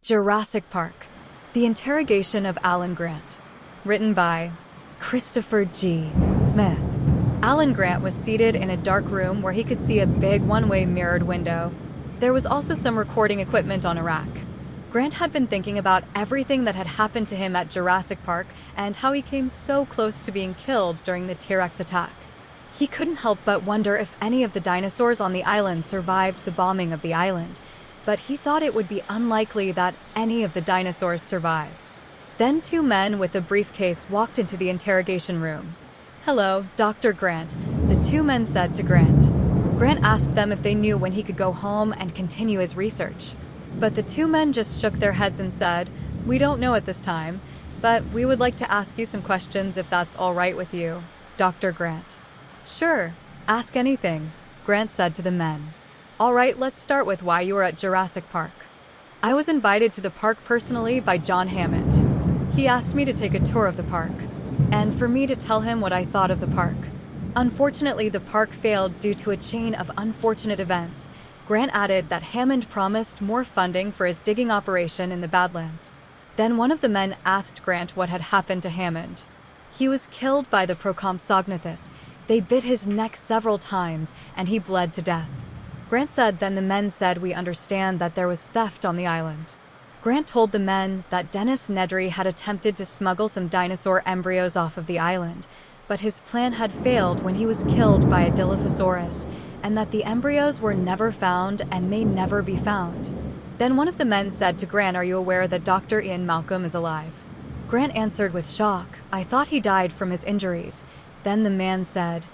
Jurassic Park, The Interrogation of Alan Grant. Written by Christopher G. Smith. Alan Grant was seated in a dark room where he could see a big one-way mirrored window. There was also some recording equipment on a rack. Grant had been thinking about everything that had happened to him at Jurassic Park and how he came so close to being killed during the T-Rex attack. He couldn't help but wonder if any of the dinosaurs on the island survived the bombing of the island, but he thought it would be unlikely that any of the dinosaurs survived. Then two men with a briefcase walked into the interrogation room. "Hello, Dr. Grant," the two men said to Grant. Grant asked them if they knew when he could go home and continue his research. But the two men just shook their heads and said, "We don't know at this time, but we would like to ask you some questions if that's all right with you, Dr. Grant." "Sure, ask anything," Grant said to the men. "All right, let's start with why you were at Jurassic Park." "I was invited to the park personally by John Hammond. He asked me to take a tour of the park, and for me to tell him what I thought of the park. Unfortunately, the park failed due to a chain of unfortunate events." Grant added that Hammond promised more funding for his digging operation in the Badlands. Then one of the men asked Grant what had happened to Hammond. "He was killed by the Procompsognathus. They bit his neck several times, and he bled to death." Grant said then the men said, "We understand that there was theft on the island." Grant told the men that Dennis Nedry had attempted to smuggle some dinosaur embryos off of the island, but his plan had failed when he was killed by a Dilophosaurus, and that the embryos were never found and may never be found. Then one of the men said to Grant, "Are you aware that Dr. Ian Malcolm is alive?" Grant answered with shock, "I thought he died from his injuries." Then the man said,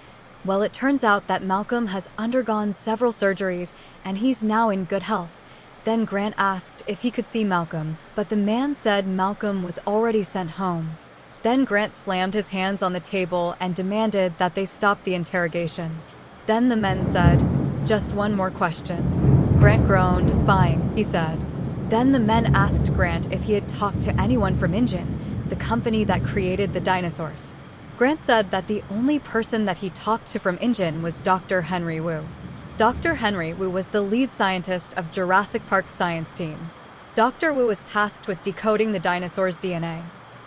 "Well, it turns out that Malcolm has undergone several surgeries and he's now in good health." Then Grant asked if he could see Malcolm, but the man said Malcolm was already sent home. Then Grant slammed his hands on the table and demanded that they stop the interrogation. Then the men said, "Just one more question." Grant groaned. "Fine," he said. Then the men asked Grant if he had talked to anyone from InGen, the company that created the dinosaurs. Grant said that the only person that he talked to from InGen was Dr. Henry Wu. Dr. Henry Wu was the lead scientist of Jurassic Park's science team. Dr. Wu was tasked with decoding the dinosaurs' DNA.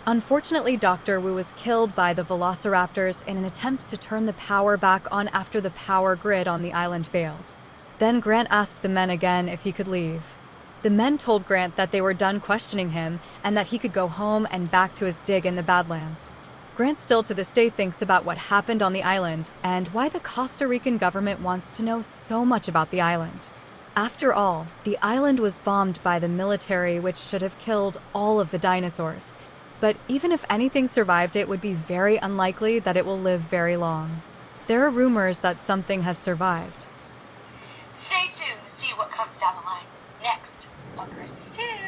Unfortunately, Dr. Wu was killed by the velociraptors in an attempt to turn the power back on after the power grid on the island failed. Then Grant asked the men again if he could leave. The men told Grant that they were done questioning him and that he could go home and back to his dig in the Badlands. Grant still to this day thinks about what happened on the island and why the Costa Rican government wants to know so much about the island. After all, the island was bombed by the military, which should have killed all of the dinosaurs. But even if anything survived, it would be very unlikely that it will live very long. There are rumors that something has survived. Stay tuned to see what comes down the line next on Chris's Tube.